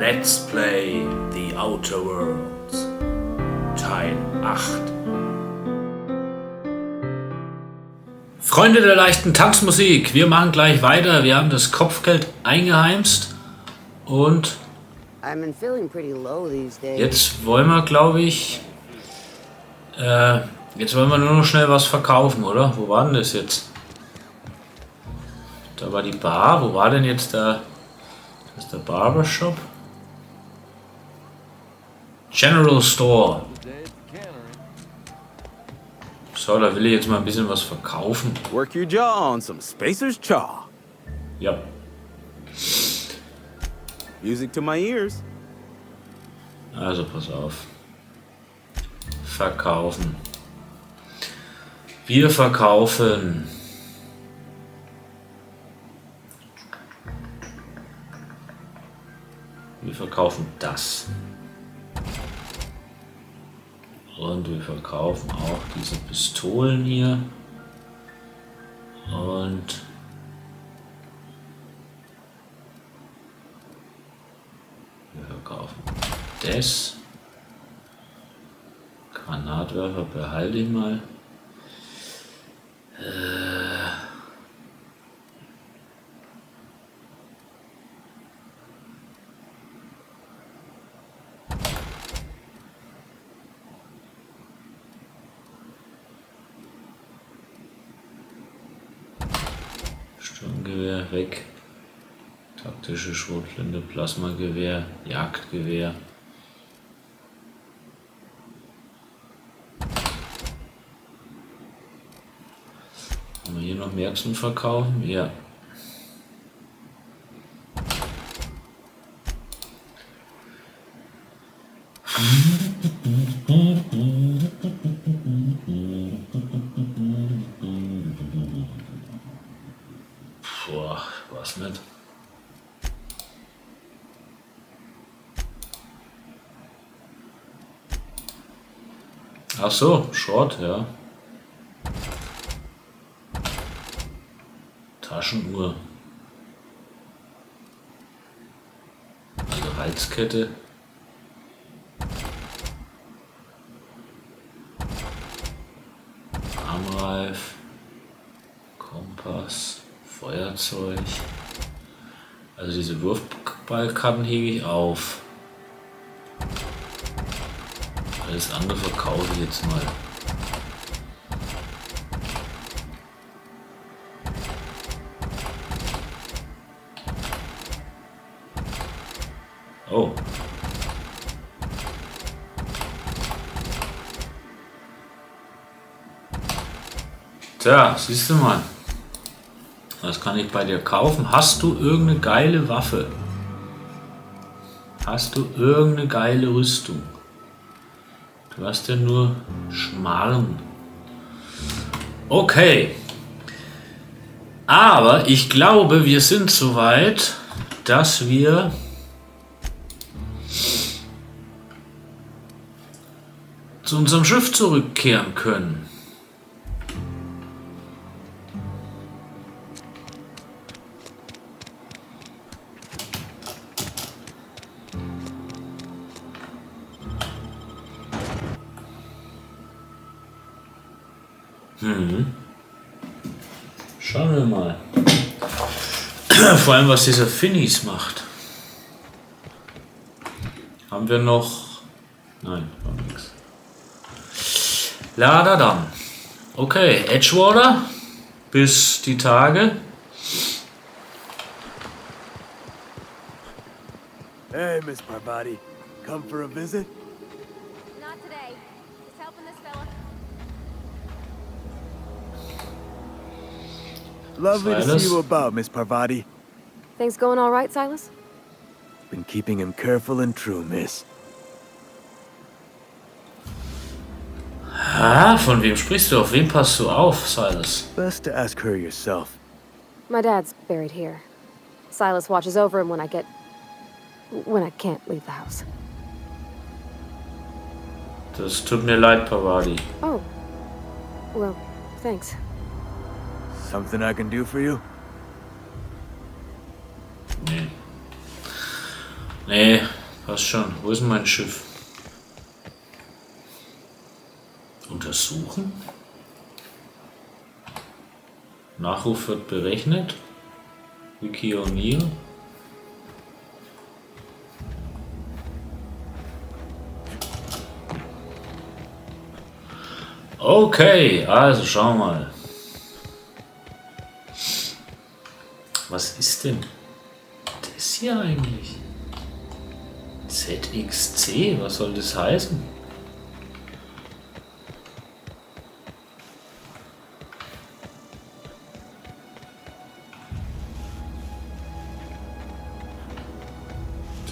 Let's Play The Outer Worlds Teil 8. Freunde der leichten Tanzmusik, wir machen gleich weiter. Wir haben das Kopfgeld eingeheimst und jetzt wollen wir, glaube ich, jetzt wollen wir nur noch schnell was verkaufen, oder? Wo war denn das jetzt? Da war die Bar. Wo war denn jetzt der... Das ist der Barbershop. General Store. So, da will ich jetzt mal ein bisschen was verkaufen. Work your jaw on some Spacer's Chaw. Ja. Music to my ears. Also pass auf. Verkaufen. Wir verkaufen. Wir verkaufen das. Und wir verkaufen auch diese Pistolen hier. Und wir verkaufen das. Granatwerfer behalte ich mal. Sturmgewehr weg. Taktische Schrotflinte, Plasmagewehr, Jagdgewehr. Haben wir hier noch mehr zum Verkaufen? Ja. Boah, was nicht. Ach so, Short, ja. Taschenuhr. Also Halskette. Armreif. Kompass. Feuerzeug. Also diese Wurfballkarten hebe ich auf. Alles andere verkaufe ich jetzt mal. Oh. Tja, siehst du mal. Was kann ich bei dir kaufen? Hast du irgendeine geile Waffe? Hast du irgendeine geile Rüstung? Du hast ja nur Schmarrn. Okay. Aber ich glaube, wir sind soweit, dass wir zu unserem Schiff zurückkehren können. Schauen wir mal. Vor allem, was dieser Finis macht. Haben wir noch... Nein, war nichts. Lader dann. Okay, Edgewater. Bis die Tage. Hey, Miss Parvati. Come for a visit? Not today. Just helping this fella. Lovely to Silas? see you about, Miss Parvati. Things going all right, Silas? Been keeping him careful and true, miss. Ah, von wem sprichst du? Auf wen passt du auf, Silas? Best to ask her yourself. My dad's buried here. Silas watches over him when I can't leave the house. Das tut mir leid, Pavadi. Oh. Well, thanks. Something I can do for you? Nee. Nee, passt schon. Wo ist denn mein Schiff? Untersuchen? Nachruf wird berechnet. Wiki O'Neill. Okay, also schauen wir mal. Was ist denn das hier eigentlich? ZXC, was soll das heißen?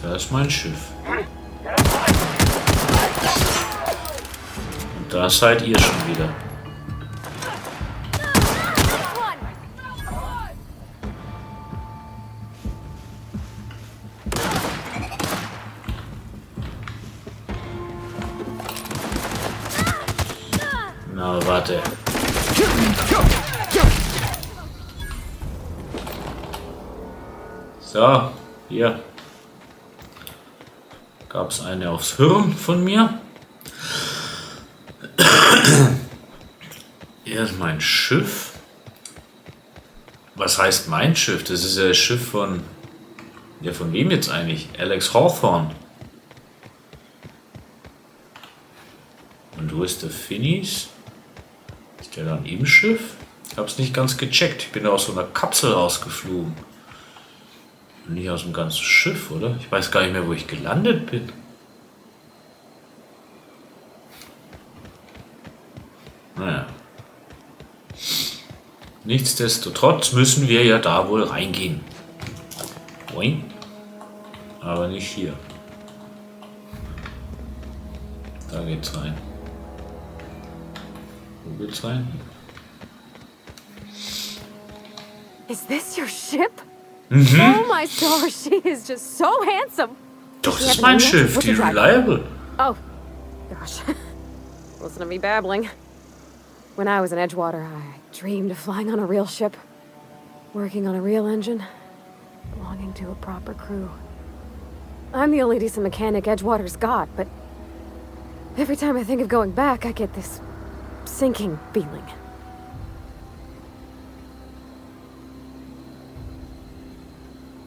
Da ist mein Schiff. Und da seid ihr schon wieder. Na, warte. So, hier. Gab es eine aufs Hirn von mir. Hier ist mein Schiff. Was heißt mein Schiff? Das ist ja das Schiff von... Ja, von wem jetzt eigentlich? Alex Hawthorne. Und wo ist der Finis? Ist der dann im Schiff? Ich hab's nicht ganz gecheckt. Ich bin aus so einer Kapsel rausgeflogen. Und nicht aus dem ganzen Schiff, oder? Ich weiß gar nicht mehr, wo ich gelandet bin. Naja. Nichtsdestotrotz müssen wir ja da wohl reingehen. Boing. Aber nicht hier. Da geht's rein. Wo geht's rein? Is this your ship? Oh my stars, she is just so handsome. Doch, das ist mein Schiff, die Reliable. Oh, gosh. Listen to me babbling. When I was in Edgewater, I dreamed of flying on a real ship, working on a real engine, belonging to a proper crew. I'm the only decent mechanic Edgewater's got, but every time I think of going back, I get this sinking feeling.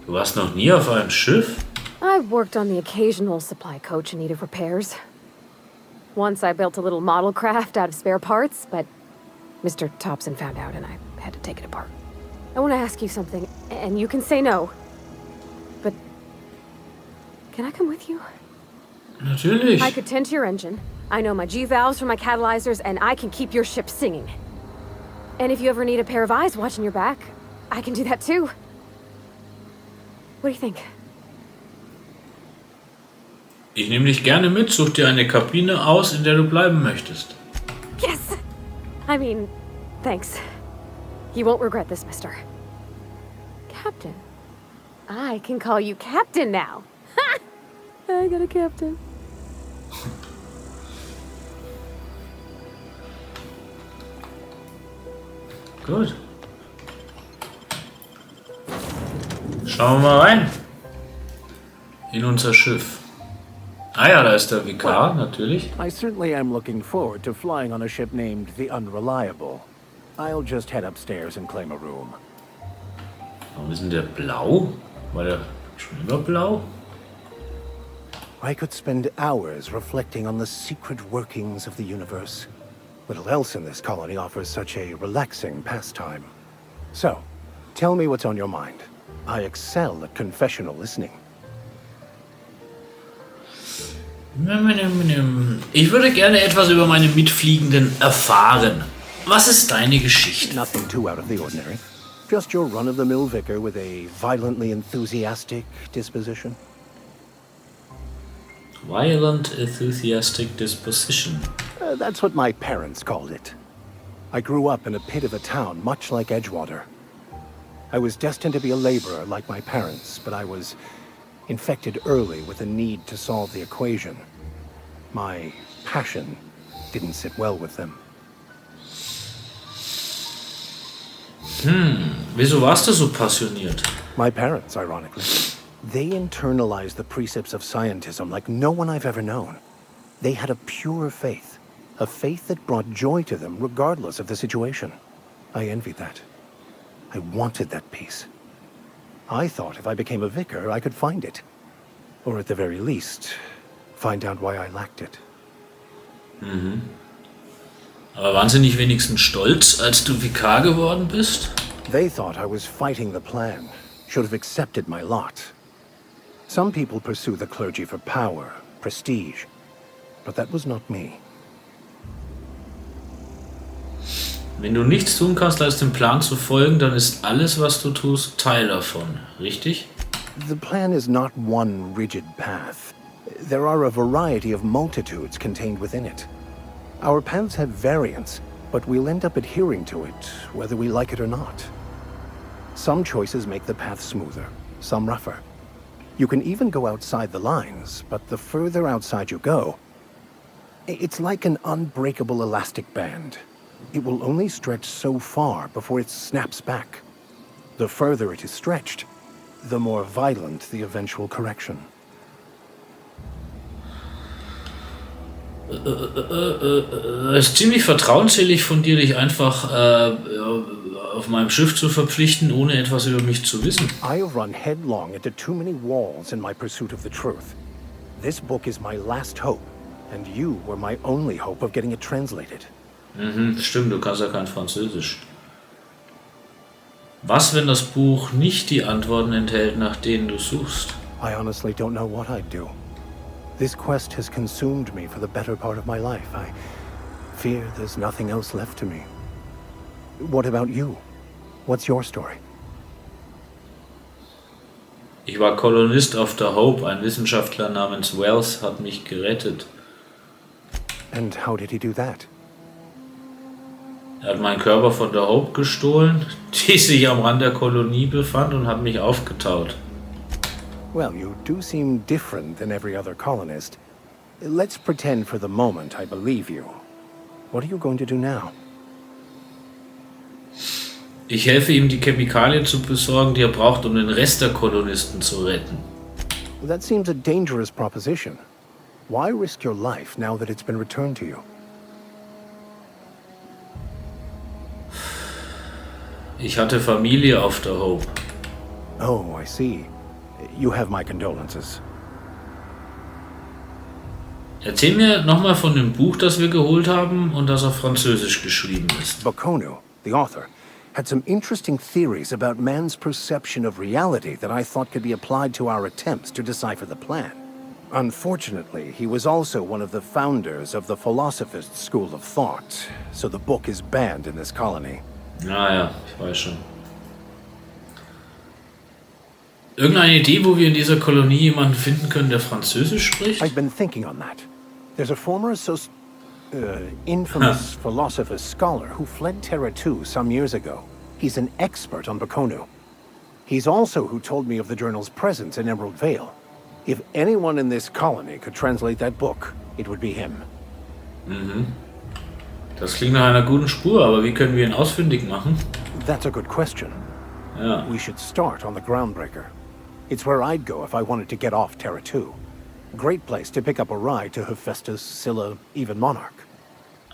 Du warst noch nie auf einem Schiff? I've worked on the occasional supply coach in need of repairs. Once I built a little model craft out of spare parts, but Mr. Thompson found out and I had to take it apart. I want to ask you something, and you can say no. But can I come with you? Natürlich. I could tend to your engine. I know my G-valves from my catalyzers, and I can keep your ship singing. And if you ever need a pair of eyes watching your back, I can do that too. What do you think? Ich nehme dich gerne mit, such dir eine Kabine aus, in der du bleiben möchtest. Yes! I mean, thanks. You won't regret this, mister. Captain. I can call you Captain now. Ha! I got a captain. Gut. Schauen wir mal rein. In unser Schiff. Ah ja, da ist der Vikar, natürlich. I certainly am looking forward to flying on a ship named the Unreliable. I'll just head upstairs and claim a room. Warum ist denn der blau? War der schon immer blau? I could spend hours reflecting on the secret workings of the universe. Little else in this colony offers such a relaxing pastime. So, tell me what's on your mind. I excel at confessional listening. Ich würde gerne etwas über meine Mitfliegenden erfahren. Was ist deine Geschichte? Nothing too out of the ordinary. Just your run-of-the-mill vicar with a violently enthusiastic disposition. Violent enthusiastic disposition. That's what my parents called it. I grew up in a pit of a town much like Edgewater. I was destined to be a laborer like my parents, but I was infected early with a need to solve the equation. My passion didn't sit well with them. Wieso warst du so passioniert? My parents, ironically. They internalized the precepts of scientism like no one I've ever known. They had a pure faith, a faith that brought joy to them regardless of the situation. I envied that. I wanted that peace. I thought if I became a vicar, I could find it. Or at the very least, find out why I lacked it. Aber waren sie nicht wenigstens stolz, als du Vikar geworden bist? They thought I was fighting the plan, should have accepted my lot. Some people pursue the clergy for power, prestige, but that was not me. Wenn du nichts tun kannst, als dem Plan zu folgen, dann ist alles, was du tust, Teil davon. Richtig? The plan is not one rigid path. There are a variety of multitudes contained within it. Our paths have variance, but we'll end up adhering to it, whether we like it or not. Some choices make the path smoother, some rougher. You can even go outside the lines, but the further outside you go, it's like an unbreakable elastic band. It will only stretch so far before it snaps back. The further it is stretched, the more violent the eventual correction. Es ist ziemlich vertrauenswürdig von dir, dich einfach auf meinem Schiff zu verpflichten, ohne etwas über mich zu wissen. I have run headlong into too many walls in my pursuit of the truth. This book is my last hope, and you were my only hope of getting it translated. Stimmt, du kannst ja kein Französisch. Was, wenn das Buch nicht die Antworten enthält, nach denen du suchst? I honestly don't know what I'd do. This quest has consumed me for the better part of my life. I fear there's nothing else left to me. What about you? What's your story? Ich war Kolonist auf der Hope. Ein Wissenschaftler namens Wells hat mich gerettet. And how did he do that? Er hat meinen Körper von der Hope gestohlen, die sich am Rand der Kolonie befand, und hat mich aufgetaut. Well, you do seem different than every other colonist. Let's pretend for the moment I believe you. What are you going to do now? Ich helfe ihm, die Chemikalien zu besorgen, die er braucht, um den Rest der Kolonisten zu retten. That seems a dangerous proposition. Why risk your life now that it's been returned to you? Ich hatte Familie auf der Hope. Oh, I see. You have my condolences. Erzähl mir nochmal von dem Buch, das wir geholt haben und das auf Französisch geschrieben ist. Bakonu, the author, had some interesting theories about man's perception of reality that I thought could be applied to our attempts to decipher the plan. Unfortunately, he was also one of the founders of the Philosophist school of thought, so the book is banned in this colony. Naja, ich weiß schon. Irgendeine Idee, wo wir in dieser Kolonie jemanden finden können, der Französisch spricht? I've been thinking on that. There's a former infamous Philosophist scholar who fled Terra some years ago. He's an expert on Bakonu. He's also who told me of the journal's presence in Emerald Vale. If anyone in this colony could translate that book, it would be him. Das klingt nach einer guten Spur, aber wie können wir ihn ausfindig machen? That's a good question. Ja. We should start on the Groundbreaker. It's where I'd go if I wanted to get off Terra 2. Great place to pick up a ride to Hephaestus, Scylla, even Monarch.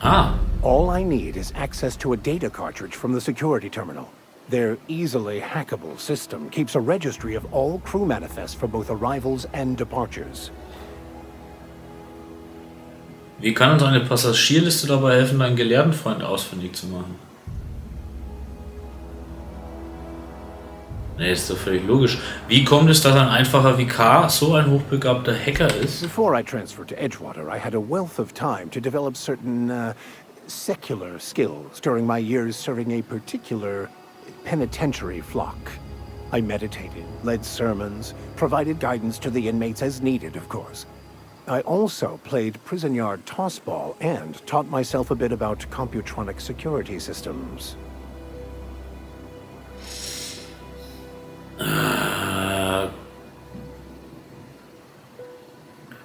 Ah, All I need is access to a data cartridge from the security terminal. Their easily hackable system keeps a registry of all crew manifests for both arrivals and departures. wie kann uns eine Passagierliste dabei helfen, deinen Gelehrtenfreund ausfindig zu machen? Nee, ist doch völlig logisch. Wie kommt es, dass ein einfacher Vikar so ein hochbegabter Hacker ist? Before I transferred to Edgewater, I had a wealth of time to develop certain secular skills during my years serving a particular penitentiary flock. I meditated, led sermons, provided guidance to the inmates as needed, of course. I also played prison yard tossball and taught myself a bit about computronic security systems.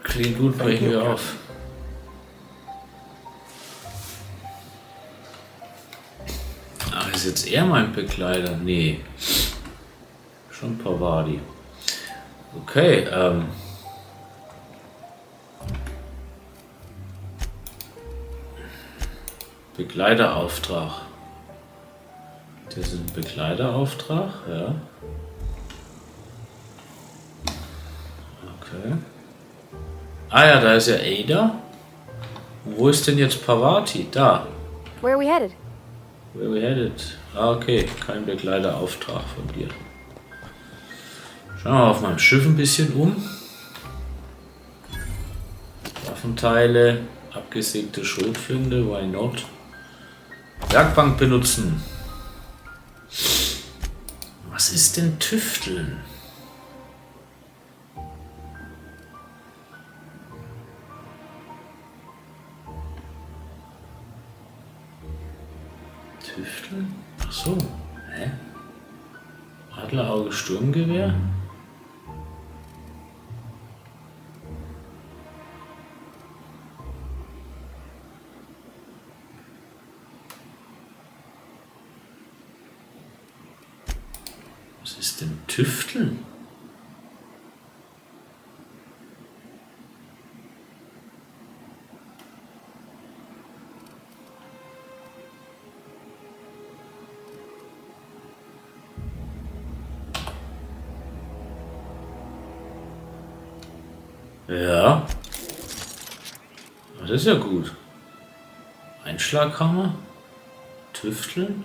Klingt gut, brechen wir auf. Ach, ist jetzt er mein Begleiter? Nee. Schon Pavadi. Okay, Begleiterauftrag. Das ist ein Begleiterauftrag, ja. Okay. Ah ja, da ist ja Ada. Und wo ist denn jetzt Pavati? Da. Where are we headed? Where we headed? Ah, okay. Kein Begleiterauftrag von dir. Schauen wir mal auf meinem Schiff ein bisschen um. Waffenteile, abgesägte Schrotflinte, why not? Werkbank benutzen. Was ist denn Tüfteln? Tüfteln? Ach so. Hä? Adlerauge Sturmgewehr? Was ist denn Tüfteln? Ja. Das ist ja gut. Einschlaghammer. Tüfteln.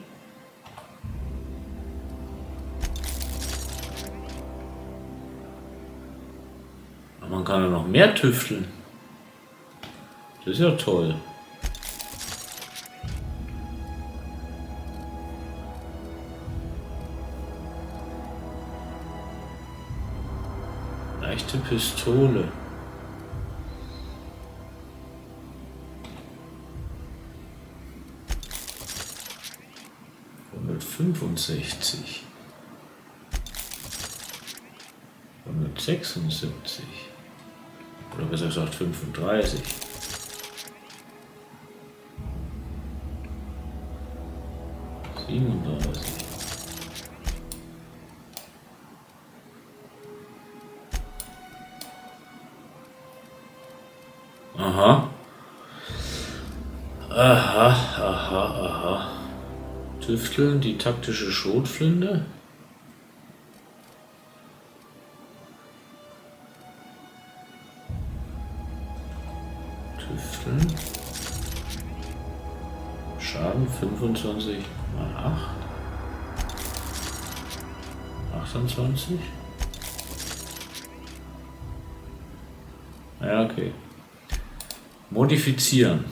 Aber man kann ja noch mehr tüfteln. Das ist ja toll. Leichte Pistole. 165. 176. Oder besser gesagt 35. Aha. Aha. Tüfteln, die taktische Schrotflinte. Tüfteln. Schaden 25 mal 8. 28. Ja, okay. Modifizieren.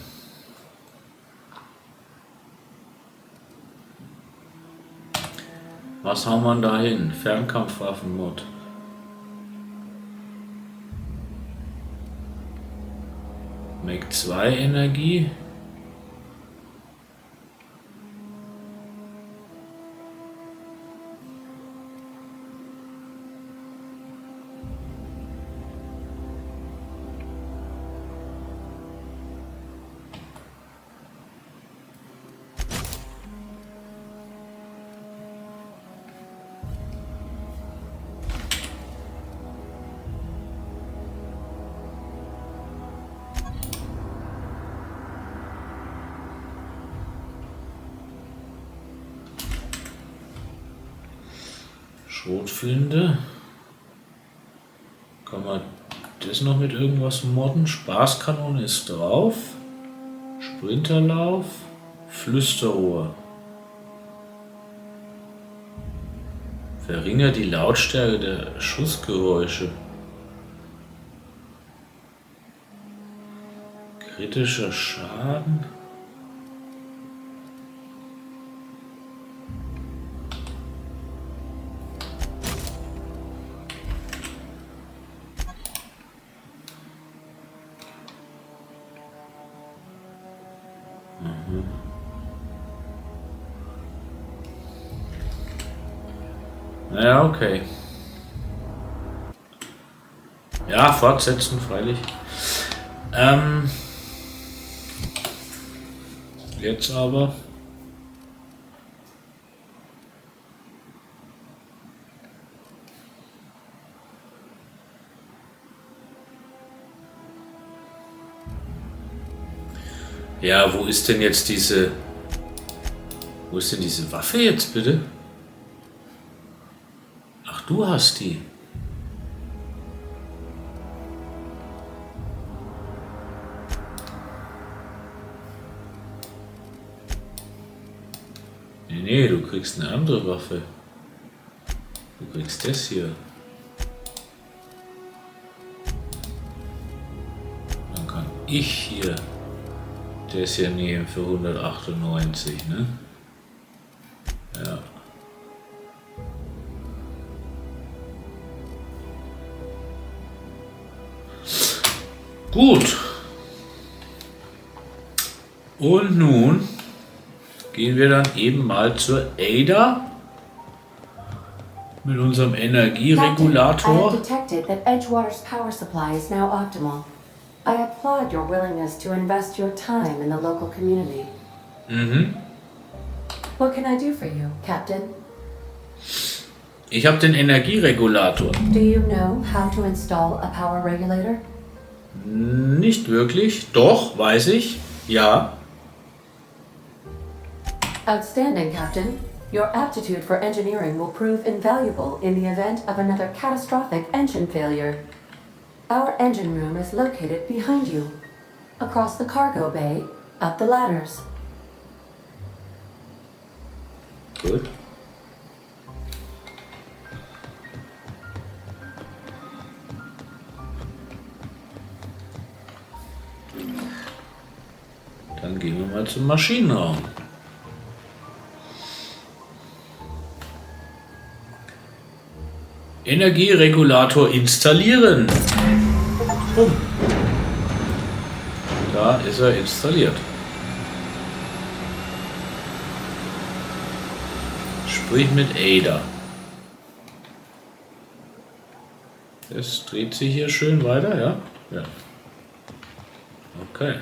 Was hauen wir da hin? Fernkampfwaffenmod. Make 2 Energie. Schrotflinte. Kann man das noch mit irgendwas modden? Spaßkanone ist drauf. Sprinterlauf. Flüsterrohr. Verringert die Lautstärke der Schussgeräusche. Kritischer Schaden. Ja, okay. Ja, fortsetzen, freilich. Jetzt aber. Ja, wo ist denn jetzt diese... Wo ist denn diese Waffe jetzt, bitte? Ach, du hast die. Nee, du kriegst eine andere Waffe. Du kriegst das hier. Dann kann ich hier das hier nehmen für 198, ne? Ja. Gut. Und nun gehen wir dann eben mal zur Ada mit unserem Energieregulator. I have detected that Edgewater's power supply is now optimal. I applaud your willingness to invest your time in the local community. What can I do for you, Captain? Ich habe den Energieregulator. Do you know how to install a power regulator? Nicht wirklich. Doch, weiß ich. Ja. Outstanding, Captain. Your aptitude for engineering will prove invaluable in the event of another catastrophic engine failure. Our engine room is located behind you, across the cargo bay, up the ladders. Gut. Dann gehen wir mal zum Maschinenraum. Energieregulator installieren. Bumm. Da ist er installiert. Sprich mit Ada. Das dreht sich hier schön weiter, ja? Ja. Okay.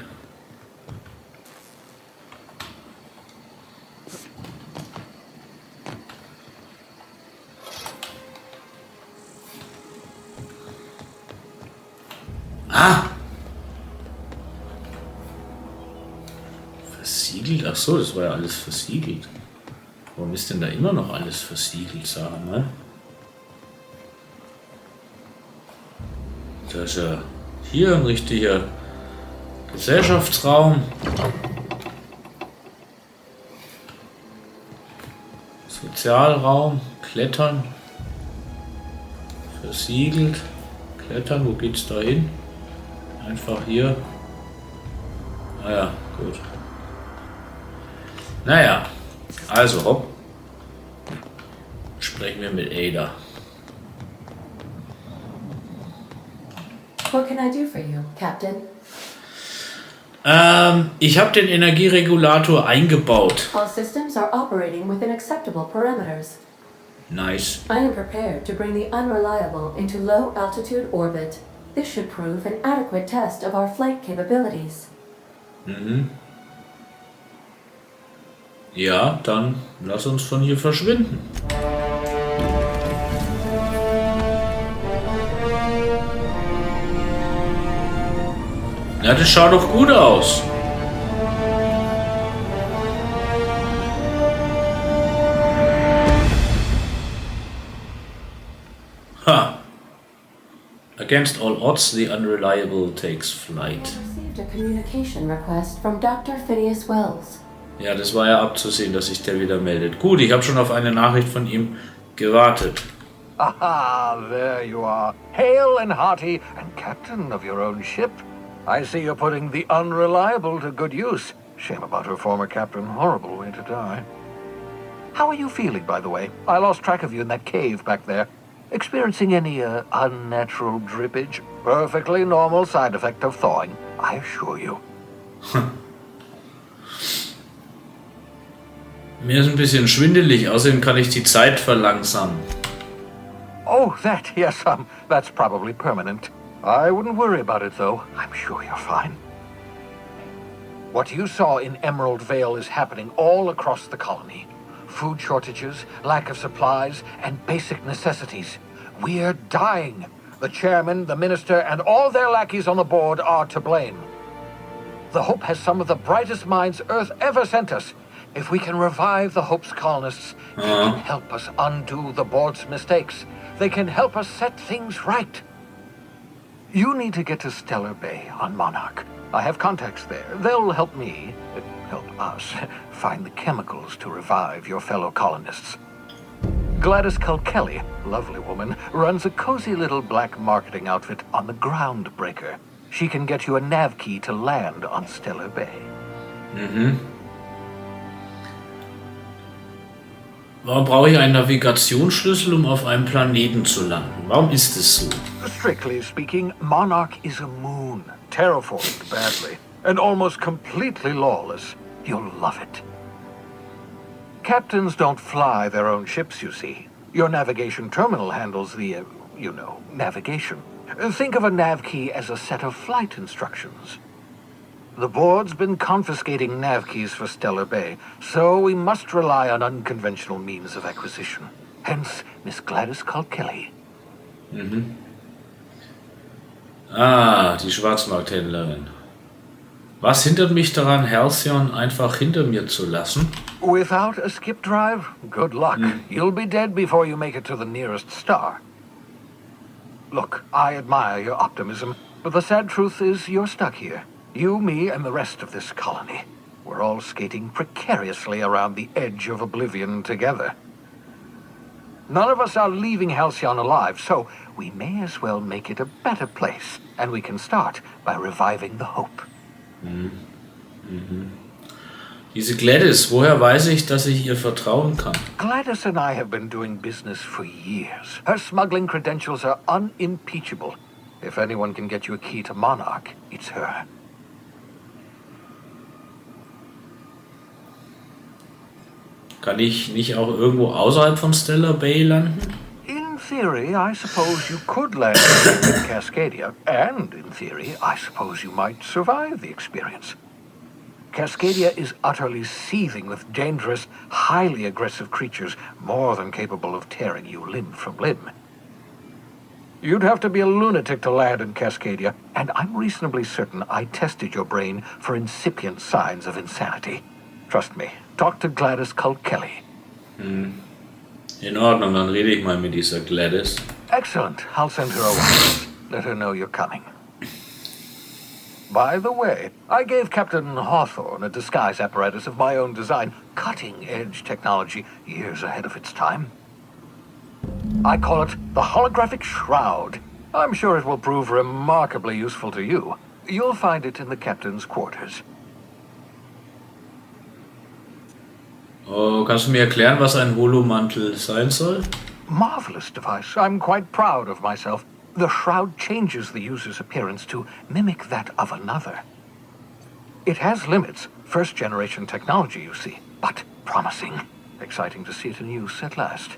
Ah! Versiegelt? Ach so, das war ja alles versiegelt. Warum ist denn da immer noch alles versiegelt, sag mal? Das ist ja hier ein richtiger Gesellschaftsraum. Sozialraum, Klettern. Versiegelt. Klettern, wo geht's da hin? Einfach hier. Naja, gut. Naja, also hopp. Sprechen wir mit Ada. What can I do for you, Captain? Ich habe den Energieregulator eingebaut. All systems are operating within acceptable parameters. Nice. I am prepared to bring the unreliable into low altitude orbit. This should prove an adequate test of our flight capabilities. Ja, dann lass uns von hier verschwinden. Ja, das schaut doch gut aus. Ha! Against all odds, the unreliable takes flight. I received a communication request from Dr. Phineas Wells. Ja, das war ja abzusehen, dass sich der wieder meldet. Gut, ich habe schon auf eine Nachricht von ihm gewartet. Aha, there you are. Hail and hearty and captain of your own ship. I see you're putting the unreliable to good use. Shame about her former captain. Horrible way to die. How are you feeling, by the way? I lost track of you in that cave back there. Experiencing any unnatural drippage? Perfectly normal side effect of thawing, I assure you. Mir ist ein bisschen schwindelig, außerdem kann ich die Zeit verlangsamen. Oh, that, yes, that's probably permanent. I wouldn't worry about it, though. I'm sure you're fine. What you saw in Emerald Vale is happening all across the colony. Food shortages, lack of supplies, and basic necessities. We're dying. The chairman, the minister, and all their lackeys on the board are to blame. The Hope has some of the brightest minds Earth ever sent us. If we can revive the Hope's colonists, they can help us undo the board's mistakes. They can help us set things right. You need to get to Stellar Bay on Monarch. I have contacts there. They'll help us, find the chemicals to revive your fellow colonists. Gladys Culkelly, lovely woman, runs a cozy little black marketing outfit on the Groundbreaker. She can get you a nav key to land on Stellar Bay. Warum brauche ich einen Navigationsschlüssel, um auf einem Planeten zu landen? Warum ist es so? Strictly speaking, Monarch is a moon, terraformed badly, and almost completely lawless. You'll love it. Captains don't fly their own ships, you see. Your navigation terminal handles the, navigation. Think of a nav key as a set of flight instructions. The board's been confiscating nav keys for Stellar Bay, so we must rely on unconventional means of acquisition. Hence, Miss Gladys Culkelly. Die Schwarzmarkthändlerin. Was hindert mich daran, Halcyon einfach hinter mir zu lassen? Without a skip drive, good luck. You'll be dead before you make it to the nearest star. Look, I admire your optimism, but the sad truth is you're stuck here. You, me, and the rest of this colony. We're all skating precariously around the edge of oblivion together. None of us are leaving Halcyon alive, so we may as well make it a better place, and we can start by reviving the Hope. Diese Gladys, woher weiß ich, dass ich ihr vertrauen kann? Gladys and I have been doing business for years. Her smuggling credentials are unimpeachable. If anyone can get you a key to Monarch, it's her. Kann ich nicht auch irgendwo außerhalb von Stellar Bay landen? In theory, I suppose you could land in Cascadia, and in theory, I suppose you might survive the experience. Cascadia is utterly seething with dangerous, highly aggressive creatures, more than capable of tearing you limb from limb. You'd have to be a lunatic to land in Cascadia, and I'm reasonably certain I tested your brain for incipient signs of insanity. Trust me, talk to Gladys Culkelly. In Ordnung, dann rede ich mal mit dieser Gladys. Excellent. I'll send her a wire. Let her know you're coming. By the way, I gave Captain Hawthorne a disguise apparatus of my own design, cutting-edge technology, years ahead of its time. I call it the Holographic Shroud. I'm sure it will prove remarkably useful to you. You'll find it in the captain's quarters. Oh, kannst du mir erklären, was ein Holomantel sein soll? Marvelous device. I'm quite proud of myself. The shroud changes the user's appearance to mimic that of another. It has limits, first-generation technology, you see, but promising. Exciting to see it in use at last.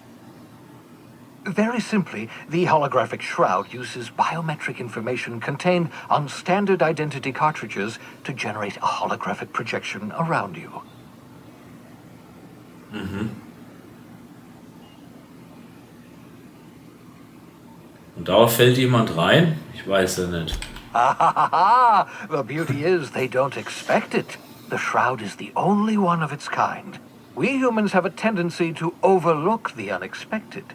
Very simply, the holographic shroud uses biometric information contained on standard identity cartridges to generate a holographic projection around you. Und darauf fällt jemand rein? Ich weiß ja nicht. The beauty is they don't expect it. The shroud is the only one of its kind. We humans have a tendency to overlook the unexpected.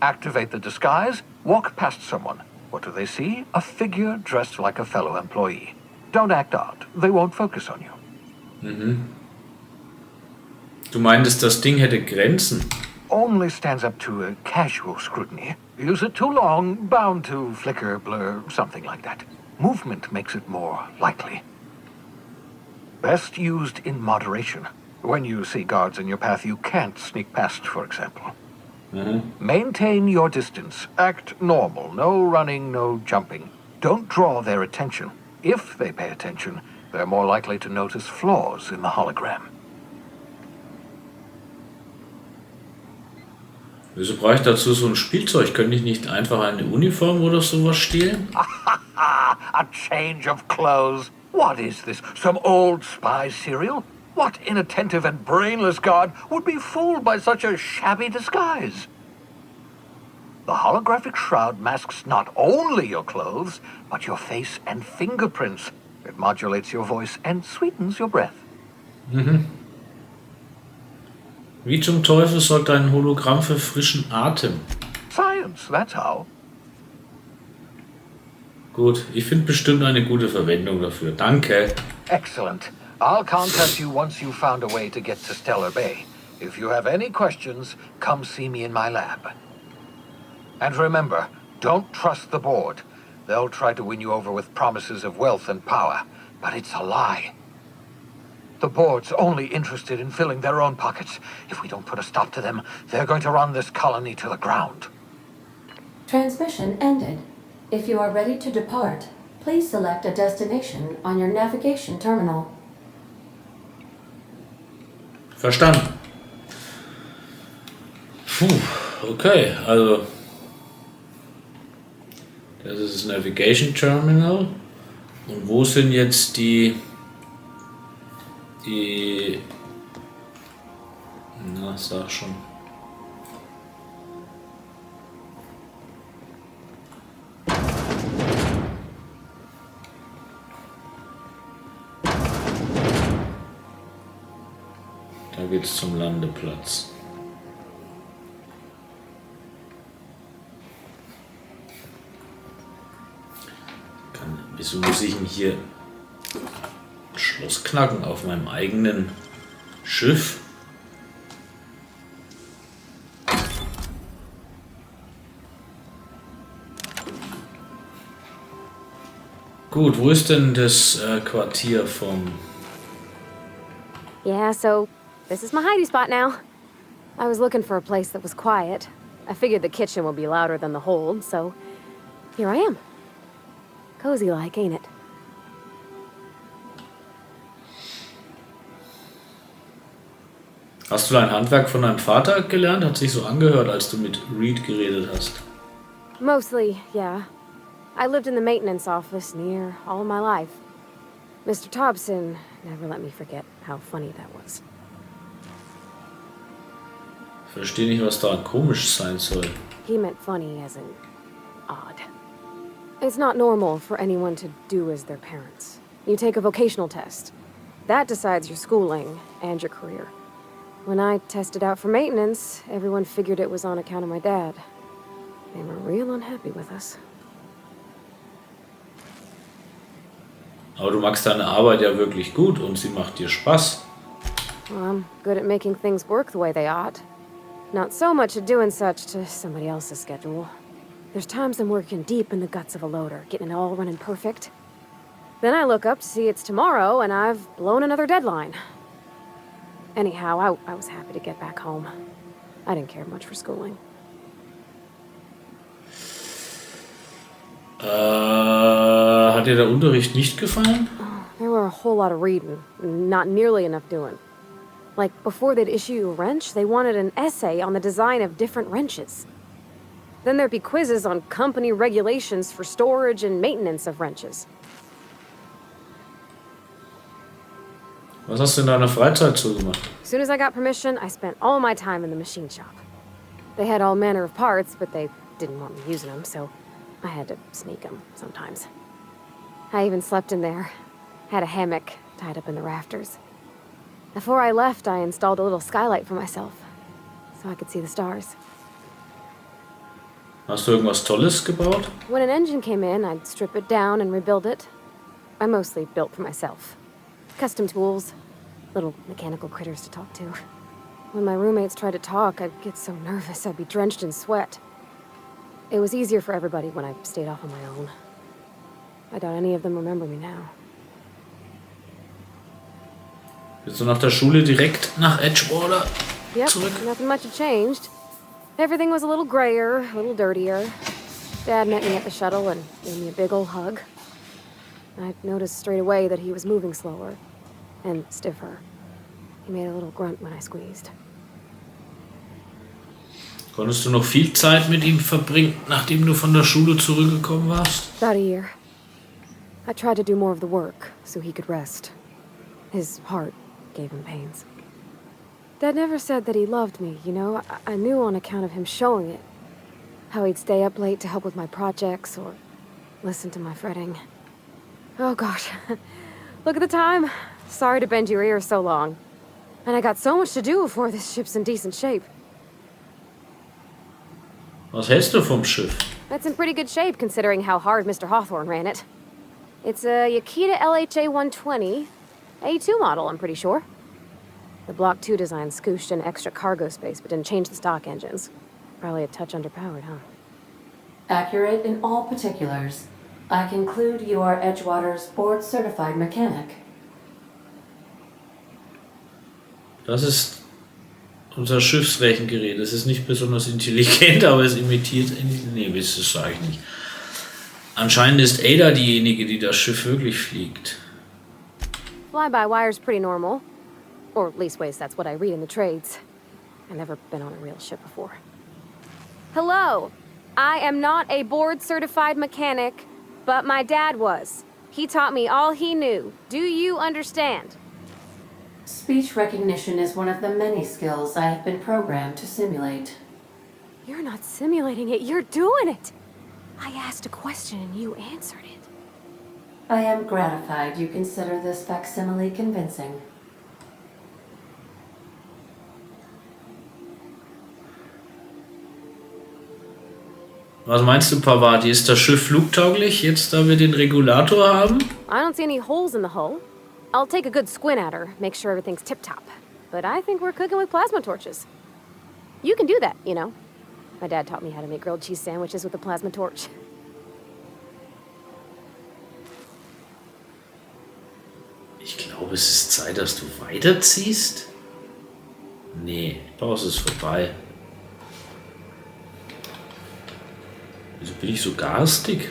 Activate the disguise, walk past someone. What do they see? A figure dressed like a fellow employee. Don't act odd. They won't focus on you. Du meintest, das Ding hätte Grenzen? Only stands up to a casual scrutiny. Use it too long, bound to flicker, blur, something like that. Movement makes it more likely. Best used in moderation. When you see guards in your path you can't sneak past, for example. Maintain your distance. Act normal. No running, no jumping. Don't draw their attention. If they pay attention, they're more likely to notice flaws in the hologram. Wieso brauche ich dazu so ein Spielzeug? Könnte ich nicht einfach eine Uniform oder sowas stehlen? A change of clothes. What is this? Some old spy serial? What inattentive and brainless guard would be fooled by such a shabby disguise? The holographic shroud masks not only your clothes, but your face and fingerprints. It modulates your voice and sweetens your breath. Wie zum Teufel sorgt ein Hologramm für frischen Atem? Science, that's how. Gut, ich finde bestimmt eine gute Verwendung dafür. Danke. Excellent. I'll contact you once you've found a way to get to Stellar Bay. If you have any questions, come see me in my lab. And remember, don't trust the board. They'll try to win you over with promises of wealth and power, but it's a lie. The board's only interested in filling their own pockets. If we don't put a stop to them, they're going to run this colony to the ground. Transmission ended. If you are ready to depart, please select a destination on your navigation terminal. Verstanden. Puh, okay, also das ist das Navigation Terminal. Und wo sind jetzt die na, sag schon. Da geht's zum Landeplatz. Wieso muss ich denn hier ein Schloss knacken auf meinem eigenen Schiff? Gut, wo ist denn das Quartier vom... Yeah, so this is my hidey spot now. I was looking for a place that was quiet. I figured the kitchen would be louder than the hold, so here I am. Cozy like, ain't it? Hast du dein Handwerk von deinem Vater gelernt? Hat sich so angehört, als du mit Reed geredet hast. Mostly, yeah. I lived in the maintenance office near all of my life. Mr. Thompson never let me forget how funny that was. Verstehe nicht, was daran komisch sein soll. He meant funny as in odd. It's not normal for anyone to do as their parents. You take a vocational test. That decides your schooling and your career. When I tested out for maintenance, everyone figured it was on account of my dad. They were real unhappy with us. Aber du magst deine Arbeit ja wirklich gut und sie macht dir Spaß. Well, I'm good at making things work the way they ought. Not so much at doing such to somebody else's schedule. There's times I'm working deep in the guts of a loader, getting it all running perfect. Then I look up to see it's tomorrow and I've blown another deadline. Anyhow, I was happy to get back home. I didn't care much for schooling. Hat dir der Unterricht nicht gefallen? There were a whole lot of reading, not nearly enough doing. Like, before they'd issue you a wrench, they wanted an essay on the design of different wrenches. Then there'd be quizzes on company regulations for storage and maintenance of wrenches. Was hast du in deiner Freizeit so gemacht? As soon as I got permission, I spent all my time in the machine shop. They had all manner of parts, but they didn't want me using them, so I had to sneak them sometimes. I even slept in there. Had a hammock tied up in the rafters. Before I left, I installed a little skylight for myself, so I could see the stars. Hast du irgendwas Tolles gebaut? When an engine came in, I'd strip it down and rebuild it. I mostly built for myself. Custom tools, little mechanical critters to talk to. When my roommates tried to talk, I'd get so nervous I'd be drenched in sweat. It was easier for everybody when I stayed off on my own. I doubt any of them remember me now. Bist du nach der Schule direkt nach Edgewater zurück? Yep, nothing much had changed. Everything was a little grayer, a little dirtier. Dad met me at the shuttle and gave me a big old hug. I noticed straight away that he was moving slower and stiffer. He made a little grunt when I squeezed. Konntest du noch viel Zeit mit ihm verbringen, nachdem du von der Schule zurückgekommen warst? About a year. I tried to do more of the work so he could rest. His heart gave him pains. Dad never said that he loved me, you know? I knew on account of him showing it. How he'd stay up late to help with my projects or listen to my fretting. Oh gosh. Look at the time. Sorry to bend your ears so long. And I got so much to do before this ship's in decent shape. Was hältst du vom Schiff? It's in pretty good shape considering how hard Mr. Hawthorne ran it. It's a Yakita LHA 120, A2 model, I'm pretty sure. The Block 2 design scooshed in extra cargo space but didn't change the stock engines. Probably a touch underpowered, huh? Accurate in all particulars. I conclude you are Edgewater's board-certified mechanic. Das ist unser Schiffsrechengerät. Das ist nicht besonders intelligent, aber es imitiert... Nee, das sage ich nicht. Anscheinend ist Ada diejenige, die das Schiff wirklich fliegt. Fly-by-wire's pretty normal. Or at least ways that's what I read in the trades. I've never been on a real ship before. Hello! I am not a board-certified mechanic, but my dad was. He taught me all he knew. Do you understand? Speech recognition is one of the many skills I have been programmed to simulate. You're not simulating it, you're doing it! I asked a question and you answered it. I am gratified you consider this facsimile convincing. Was meinst du, Pavati? Ist das Schiff flugtauglich, jetzt da wir den Regulator haben? I don't see any holes in the hull. I'll take a good squint at her, make sure everything's tip-top. But I think we're cooking with plasma torches. You can do that, you know. My dad taught me how to make grilled cheese sandwiches with a plasma torch. Ich glaube, es ist Zeit, dass du weiterziehst. Nee, die Pause ist vorbei. Wieso bin ich so garstig?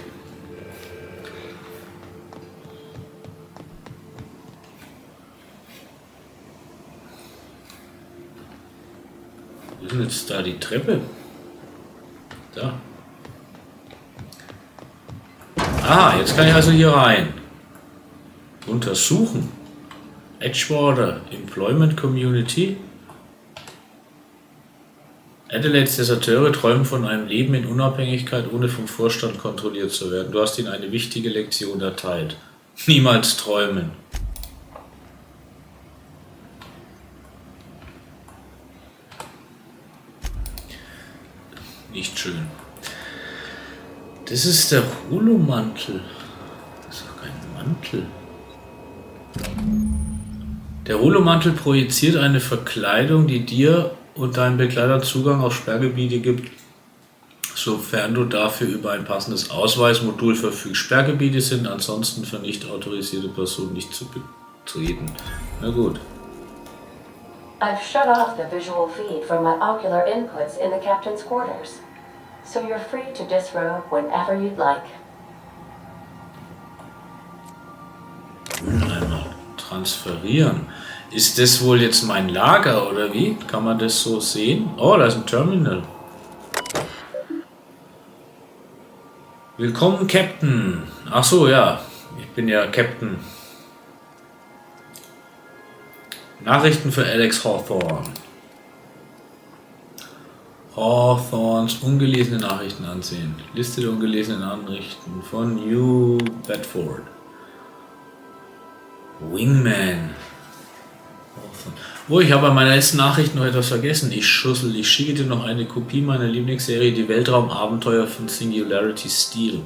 Wo ist denn jetzt da die Treppe? Da. Ah, jetzt kann ich also hier rein. Untersuchen. Edgewater Employment Community. Adelaides Deserteure träumen von einem Leben in Unabhängigkeit, ohne vom Vorstand kontrolliert zu werden. Du hast ihnen eine wichtige Lektion erteilt. Niemals träumen. Nicht schön. Das ist der Holomantel. Das ist doch kein Mantel. Der Holomantel projiziert eine Verkleidung, die dir und deinem Begleiter Zugang auf Sperrgebiete gibt, sofern du dafür über ein passendes Ausweismodul verfügst. Sperrgebiete sind ansonsten für nicht autorisierte Personen nicht zu betreten. Na gut. I've shut off the visual feed from my ocular inputs in the captain's quarters, so you're free to disrobe whenever you'd like. Einmal transferieren. Ist das wohl jetzt mein Lager oder wie? Kann man das so sehen? Oh, da ist ein Terminal. Willkommen, Captain. Ach so, ja. Ich bin ja Captain. Nachrichten für Alex Hawthorne. Hawthorns ungelesene Nachrichten ansehen. Liste der ungelesenen Nachrichten von New Bedford. Wingman. Oh, ich habe bei meiner letzten Nachricht noch etwas vergessen. Ich schussel. Ich schicke dir noch eine Kopie meiner Lieblingsserie, die Weltraumabenteuer von Singularity Steel.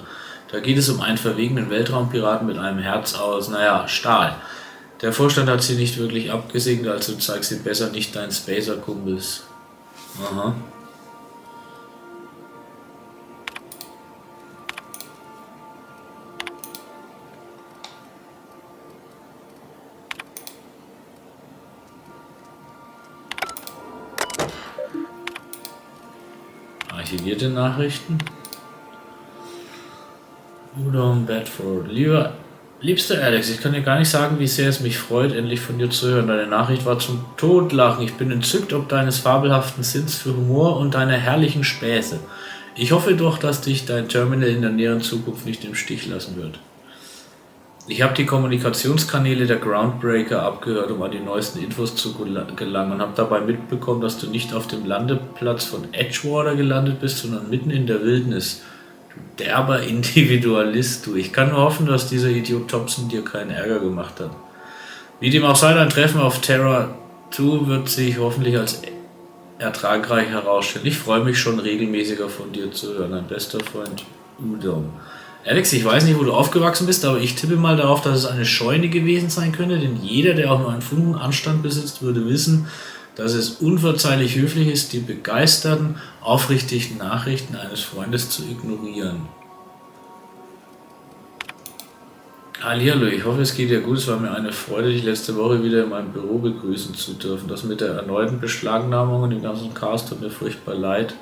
Da geht es um einen verwegenen Weltraumpiraten mit einem Herz aus, naja, Stahl. Der Vorstand hat sie nicht wirklich abgesegnet, also zeig sie besser nicht deinen Spacer-Kumpels. Aha. Archivierte Nachrichten. Udon Bedford. Liebster Alex, ich kann dir gar nicht sagen, wie sehr es mich freut, endlich von dir zu hören. Deine Nachricht war zum Totlachen. Ich bin entzückt ob deines fabelhaften Sinns für Humor und deiner herrlichen Späße. Ich hoffe doch, dass dich dein Terminal in der näheren Zukunft nicht im Stich lassen wird. Ich habe die Kommunikationskanäle der Groundbreaker abgehört, um an die neuesten Infos zu gelangen und habe dabei mitbekommen, dass du nicht auf dem Landeplatz von Edgewater gelandet bist, sondern mitten in der Wildnis. Du derber Individualist, du. Ich kann nur hoffen, dass dieser Idiot Thompson dir keinen Ärger gemacht hat. Wie dem auch sei, dein Treffen auf Terra 2 wird sich hoffentlich als ertragreich herausstellen. Ich freue mich schon, regelmäßiger von dir zu hören. Dein bester Freund Udom. Alex, ich weiß nicht, wo du aufgewachsen bist, aber ich tippe mal darauf, dass es eine Scheune gewesen sein könnte, denn jeder, der auch nur einen Funken Anstand besitzt, würde wissen, dass es unverzeihlich höflich ist, die begeisterten, aufrichtigen Nachrichten eines Freundes zu ignorieren. Hallihallo, ich hoffe, es geht dir gut. Es war mir eine Freude, dich letzte Woche wieder in meinem Büro begrüßen zu dürfen. Das mit der erneuten Beschlagnahmung und dem ganzen Chaos tut mir furchtbar leid.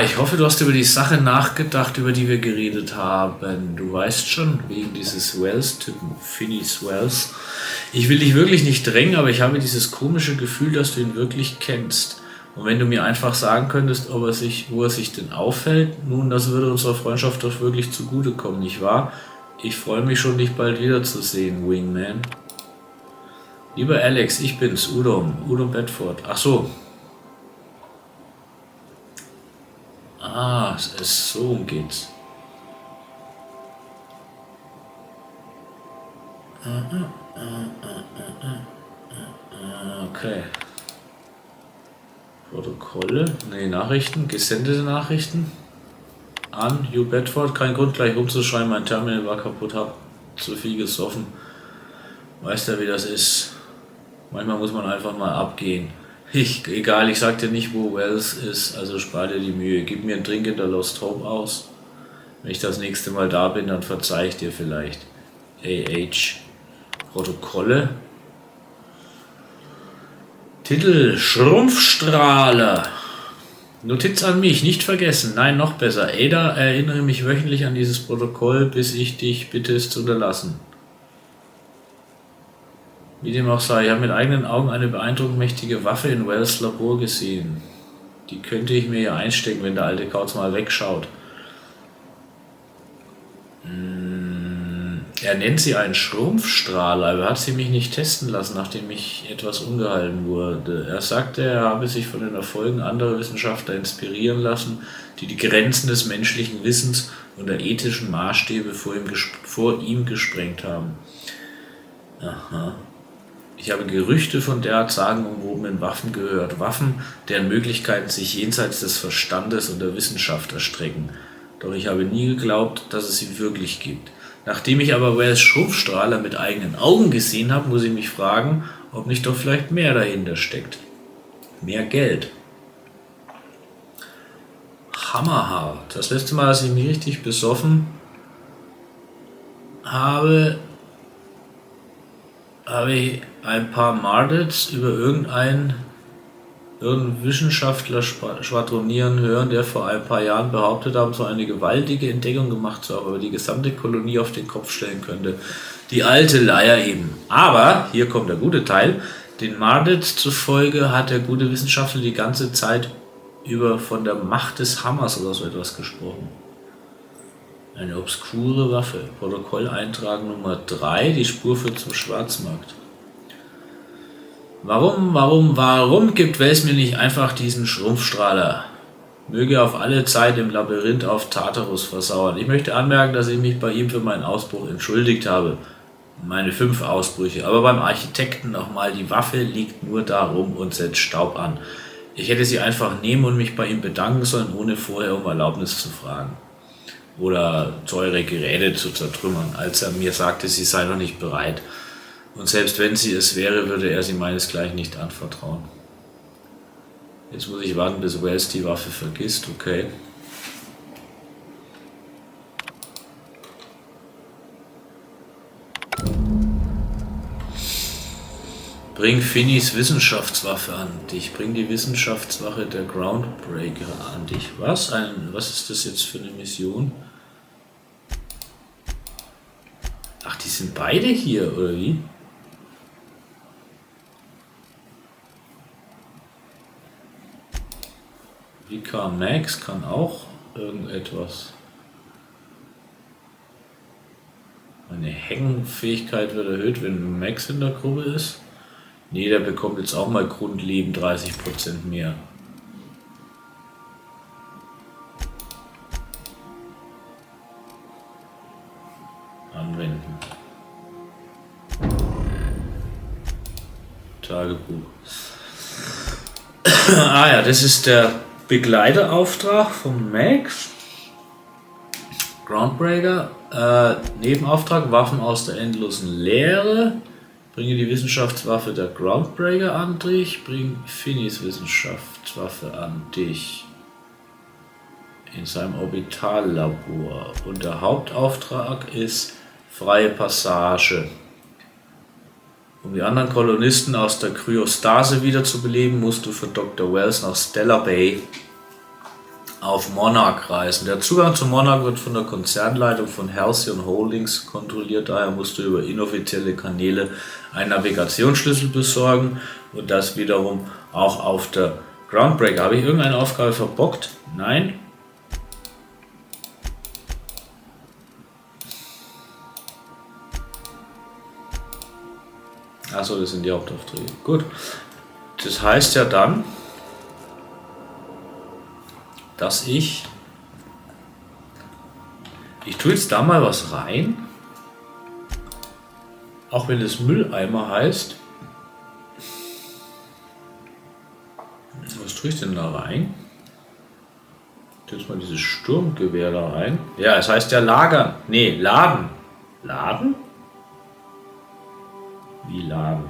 Ich hoffe, du hast über die Sache nachgedacht, über die wir geredet haben. Du weißt schon, wegen dieses Wells-Typen, Finney's Wells. Ich will dich wirklich nicht drängen, aber ich habe dieses komische Gefühl, dass du ihn wirklich kennst. Und wenn du mir einfach sagen könntest, wo er sich denn aufhält, nun, das würde unserer Freundschaft doch wirklich zugutekommen, nicht wahr? Ich freue mich schon, dich bald wiederzusehen, Wingman. Lieber Alex, ich bin's, Udom Bedford. Ach so. So geht's. Okay. Protokolle, Nachrichten, gesendete Nachrichten. An, Hugh Bedford, kein Grund gleich rumzuschreien, mein Terminal war kaputt, hab zu viel gesoffen. Weißt ja, wie das ist. Manchmal muss man einfach mal abgehen. Egal, ich sag dir nicht, wo Wells ist, also spar dir die Mühe. Gib mir einen Drink in der Lost Hope aus. Wenn ich das nächste Mal da bin, dann verzeih ich dir vielleicht. AH. Protokolle. Titel Schrumpfstrahler. Notiz an mich, nicht vergessen. Nein, noch besser. Ada, erinnere mich wöchentlich an dieses Protokoll, bis ich dich bitte, es zu unterlassen. Wie dem auch sei, ich habe mit eigenen Augen eine beeindruckend mächtige Waffe in Wells Labor gesehen. Die könnte ich mir ja einstecken, wenn der alte Kauz mal wegschaut. Er nennt sie einen Schrumpfstrahler, aber hat sie mich nicht testen lassen, nachdem ich etwas ungehalten wurde. Er sagte, er habe sich von den Erfolgen anderer Wissenschaftler inspirieren lassen, die die Grenzen des menschlichen Wissens und der ethischen Maßstäbe vor ihm gesprengt haben. Aha. Ich habe Gerüchte von derart sagenumwobenen Waffen gehört. Waffen, deren Möglichkeiten sich jenseits des Verstandes und der Wissenschaft erstrecken. Doch ich habe nie geglaubt, dass es sie wirklich gibt. Nachdem ich aber Wells Schrumpfstrahler mit eigenen Augen gesehen habe, muss ich mich fragen, ob nicht doch vielleicht mehr dahinter steckt. Mehr Geld. Hammerhart. Das letzte Mal, als ich mich richtig besoffen habe ich ein paar Mardets über irgendeinen Wissenschaftler schwadronieren hören, der vor ein paar Jahren behauptet hat, so eine gewaltige Entdeckung gemacht zu haben, aber die gesamte Kolonie auf den Kopf stellen könnte. Die alte Leier eben. Aber, hier kommt der gute Teil, den Mardets zufolge hat der gute Wissenschaftler die ganze Zeit über von der Macht des Hammers oder so etwas gesprochen. Eine obskure Waffe. Protokolleintrag Nummer 3, die Spur führt zum Schwarzmarkt. Warum gibt Wells mir nicht einfach diesen Schrumpfstrahler? Möge auf alle Zeit im Labyrinth auf Tartarus versauern. Ich möchte anmerken, dass ich mich bei ihm für meinen Ausbruch entschuldigt habe. Meine 5 Ausbrüche. Aber beim Architekten nochmal, die Waffe liegt nur da rum und setzt Staub an. Ich hätte sie einfach nehmen und mich bei ihm bedanken sollen, ohne vorher um Erlaubnis zu fragen. Oder teure Geräte zu zertrümmern, als er mir sagte, sie sei noch nicht bereit. Und selbst wenn sie es wäre, würde er sie meinesgleichen nicht anvertrauen. Jetzt muss ich warten, bis Wells die Waffe vergisst, okay. Bring Finneys Wissenschaftswaffe an dich. Bring die Wissenschaftswaffe der Groundbreaker an dich. Was? Was ist das jetzt für eine Mission? Ach, die sind beide hier, oder wie? VK Max kann auch irgendetwas. Meine Hängenfähigkeit wird erhöht, wenn Max in der Gruppe ist. Nee, der bekommt jetzt auch mal grundlegend 30% mehr. Anwenden. Tagebuch. Ah ja, das ist der Begleiterauftrag von Max. Groundbreaker. Nebenauftrag, Waffen aus der endlosen Leere. Bringe die Wissenschaftswaffe der Groundbreaker an dich. Bring Finnys Wissenschaftswaffe an dich. In seinem Orbitallabor. Und der Hauptauftrag ist freie Passage. Um die anderen Kolonisten aus der Kryostase wiederzubeleben, musst du für Dr. Wells nach Stellar Bay auf Monarch reisen. Der Zugang zu Monarch wird von der Konzernleitung von Halcyon Holdings kontrolliert, daher musst du über inoffizielle Kanäle einen Navigationsschlüssel besorgen und das wiederum auch auf der Groundbreaker. Habe ich irgendeine Aufgabe verbockt? Nein. Achso, das sind die Hauptaufträge. Gut. Das heißt ja dann, dass ich tue jetzt da mal was rein, auch wenn es Mülleimer heißt. Was tue ich denn da rein? Ich tue jetzt mal dieses Sturmgewehr da rein. Ja, es heißt ja lagern. Nee, laden. Laden? Wie laden?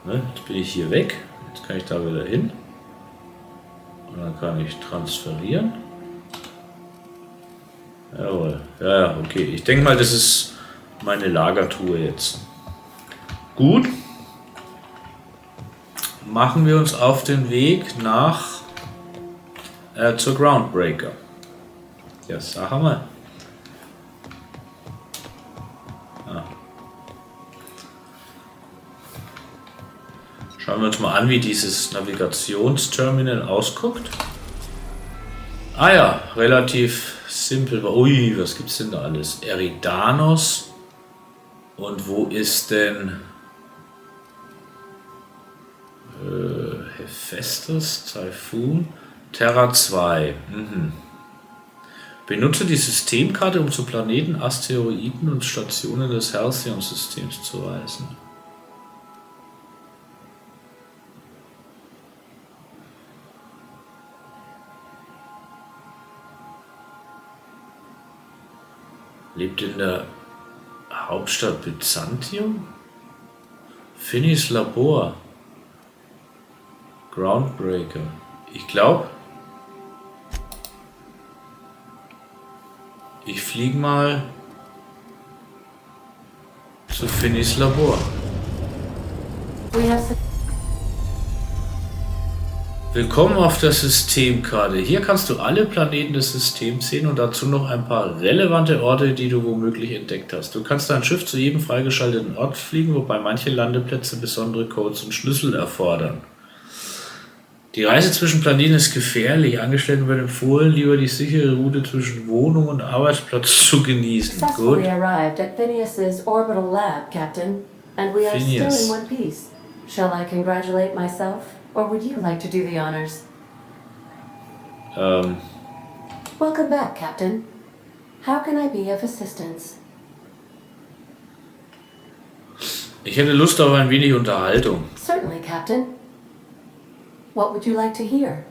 Ne, jetzt bin ich hier weg. Jetzt kann ich da wieder hin. Und dann kann ich transferieren. Jawohl. Ja, okay. Ich denke mal, das ist meine Lagertruhe jetzt. Gut. Machen wir uns auf den Weg nach zur Groundbreaker. Ja, sag mal. Ah. Schauen wir uns mal an, wie dieses Navigationsterminal ausguckt. Ah ja, relativ simpel. Ui, was gibt's denn da alles? Eridanos. Und wo ist denn Hephaestus, Typhoon, Terra 2. Benutze die Systemkarte, um zu Planeten, Asteroiden und Stationen des Halcyon-Systems zu reisen. Lebt in der Hauptstadt Byzantium? Finnys Labor. Groundbreaker. Ich glaube, ich fliege mal zu Finnys Labor. Willkommen auf der Systemkarte. Hier kannst du alle Planeten des Systems sehen und dazu noch ein paar relevante Orte, die du womöglich entdeckt hast. Du kannst dein Schiff zu jedem freigeschalteten Ort fliegen, wobei manche Landeplätze besondere Codes und Schlüssel erfordern. Die Reise zwischen Planeten ist gefährlich. Angestellten wird empfohlen, lieber die sichere Route zwischen Wohnung und Arbeitsplatz zu genießen. Gut. Arrived at Phineas's orbital lab, Captain, and we are still in one piece. Shall I congratulate myself, or would you like to do the honors? Welcome back, Captain. How can I be of assistance? Ich hätte Lust auf ein wenig Unterhaltung. Certainly, Captain. What would you like to hear?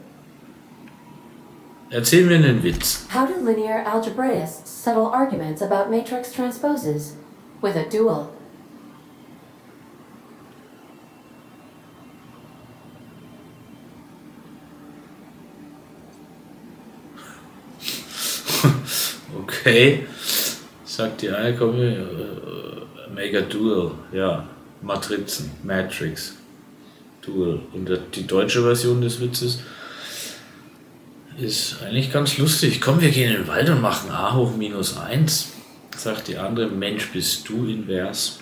Erzähl mir einen Witz. How do linear algebraists settle arguments about matrix transposes? With a dual. Okay. Sagt die eine, komm hier, make a dual. Ja, Matrizen, Matrix. Dual. Und die deutsche Version des Witzes ist eigentlich ganz lustig. Komm, wir gehen in den Wald und machen a hoch minus 1. Sagt die andere, Mensch, bist du invers.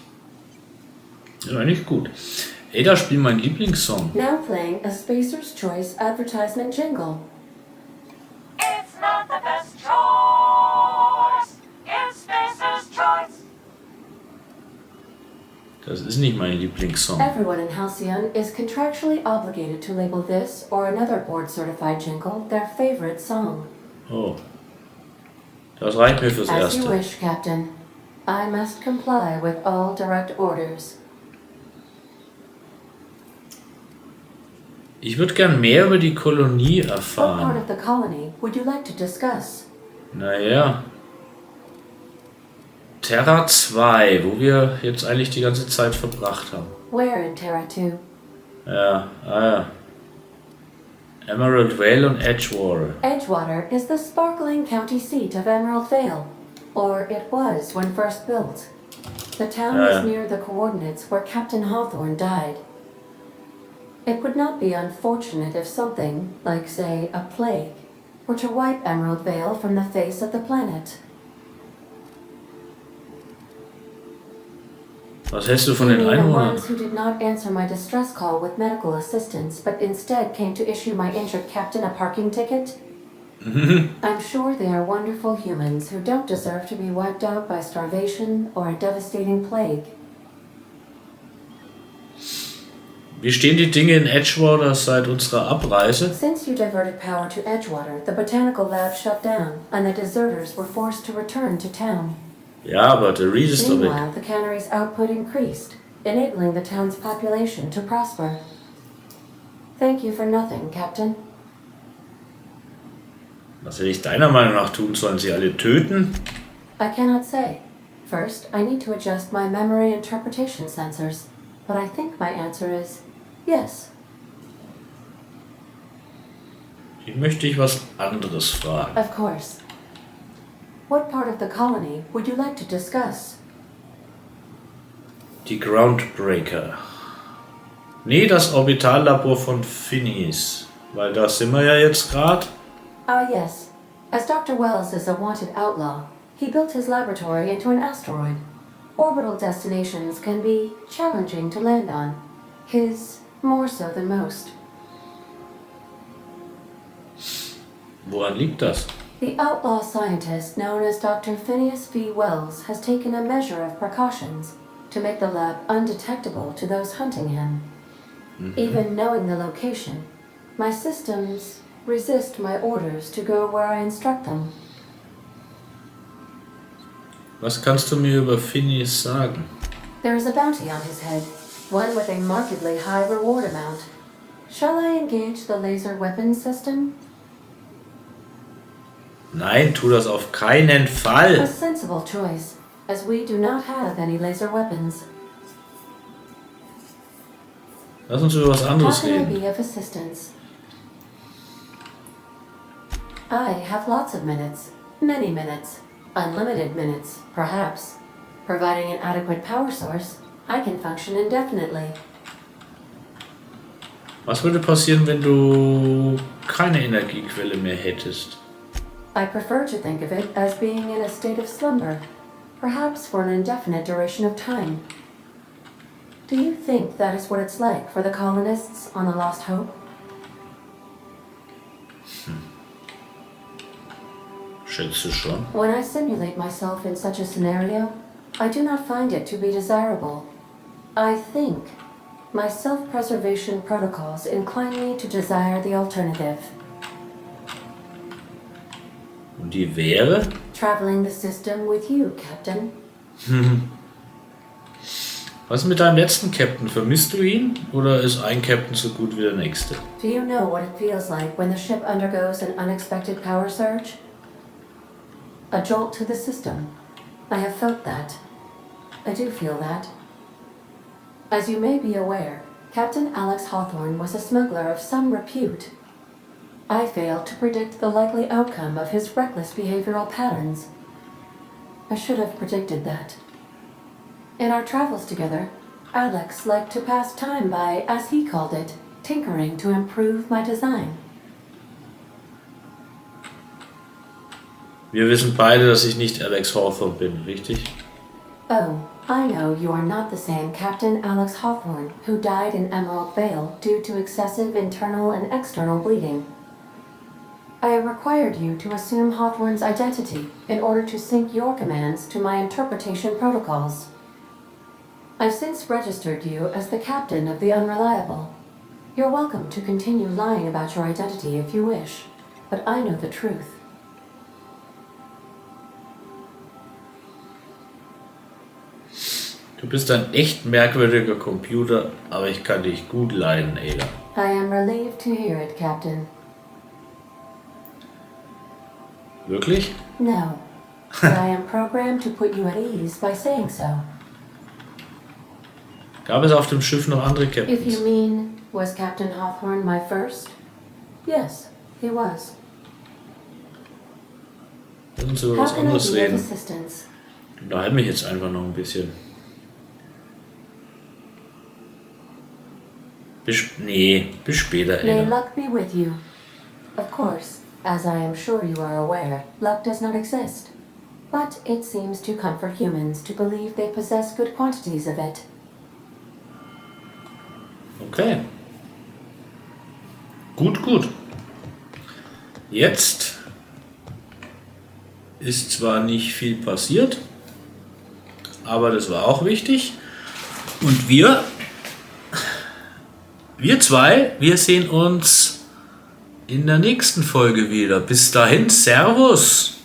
Ja, eigentlich gut. Ada, spiel mein Lieblingssong. Now playing a Spacer's Choice advertisement jingle. It's not the best choice. It's Das ist nicht mein Lieblingssong. Everyone in Halcyon is contractually obligated to label this or another board-certified jingle their favorite song. Oh. Das reicht mir fürs As you Erste. wish, Captain. I must comply with all direct orders. Ich würde gern mehr über die Kolonie What part erfahren. of the colony would you like to discuss? Naja. Terra 2, wo wir jetzt eigentlich die ganze Zeit verbracht haben. Where in Terra 2? Ja, ja. Emerald Vale und Edgewater. Edgewater is the sparkling county seat of Emerald Vale, or it was when first built. The town is near the coordinates where Captain Hawthorne died. It would not be unfortunate if something, like say a plague, were to wipe Emerald Vale from the face of the planet. Was hältst du von You den mean the Einwohnern? ones who did not answer my distress call with medical assistance, but instead came to issue my injured captain a parking ticket? I'm sure they are wonderful humans who don't deserve to be wiped out by starvation or a devastating plague. Wie stehen die Dinge in Edgewater seit unserer Abreise? Since you diverted power to Edgewater, the botanical lab shut down, and the deserters were forced to return to town. Ja, aber der Reed ist doch weg. Meanwhile, the cannery's output increased, enabling the town's population to prosper. Thank you for nothing, Captain. Was hätte ich deiner Meinung nach tun? Sollen sie alle töten? I cannot say. First, I need to adjust my memory interpretation sensors, but I think my answer is yes. Ich möchte dich was anderes fragen. Of course. What part of the colony would you like to discuss? Die Groundbreaker. Nee, das Orbitallabor von Phineas. Weil da sind wir ja jetzt gerade. Ah, yes. As Dr. Wells is a wanted outlaw, he built his laboratory into an asteroid. Orbital destinations can be challenging to land on. His more so than most. Woran liegt das? The outlaw scientist known as Dr. Phineas V. Wells has taken a measure of precautions to make the lab undetectable to those hunting him. Even knowing the location, my systems resist my orders to go where I instruct them. Was kannst du mir über Phineas sagen? There is a bounty on his head, one with a markedly high reward amount. Shall I engage the laser weapons system? Nein, tu das auf keinen A Fall. sensible choice, as we do not have any laser weapons. Lass uns über was How anderes can I reden. be of assistance? I have lots of minutes, many minutes, unlimited minutes, perhaps. Providing an adequate power source, I can function indefinitely. Was würde passieren, wenn du keine Energiequelle mehr hättest? I prefer to think of it as being in a state of slumber, perhaps for an indefinite duration of time. Do you think that is what it's like for the colonists on the Lost Hope? Schätze schon. When I simulate myself in such a scenario, I do not find it to be desirable. I think my self-preservation protocols incline me to desire the alternative. Und die wäre? Traveling the system with you, Captain. Was ist mit deinem letzten Captain? Vermisst du ihn? Oder ist ein Captain so gut wie der nächste? Do you know what it feels like when the ship undergoes an unexpected power surge? A jolt to the system. I have felt that. I do feel that. As you may be aware, Captain Alex Hawthorne was a smuggler of some repute. I failed to predict the likely outcome of his reckless behavioral patterns. I should have predicted that. In our travels together, Alex liked to pass time by, as he called it, tinkering to improve my design. Wir wissen beide, dass ich nicht Alex Hawthorne bin, richtig? Oh, I know you are not the same Captain Alex Hawthorne who died in Emerald Vale due to excessive internal and external bleeding. I required you to assume Hawthorne's identity in order to sync your commands to my interpretation protocols. I've since registered you as the captain of the Unreliable. You're welcome to continue lying about your identity if you wish, but I know the truth. Du bist ein echt merkwürdiger Computer, aber ich kann dich gut leiden, Ada. I am relieved to hear it, Captain. Wirklich? No, but I am programmed to put you at ease by saying so. Gab es auf dem Schiff noch andere If you Captains? mean, was Captain Hawthorne my first? Yes, he was. Lass uns über How was can I anderes be of reden. assistance? Unterhalten mich jetzt einfach noch ein bisschen. Bis später, May Ada. luck be with you. Of course, as I am sure you are aware, luck does not exist. But it seems to comfort humans to believe they possess good quantities of it. Okay. Gut. Jetzt ist zwar nicht viel passiert, aber das war auch wichtig. Und wir zwei, wir sehen uns in der nächsten Folge wieder. Bis dahin, Servus!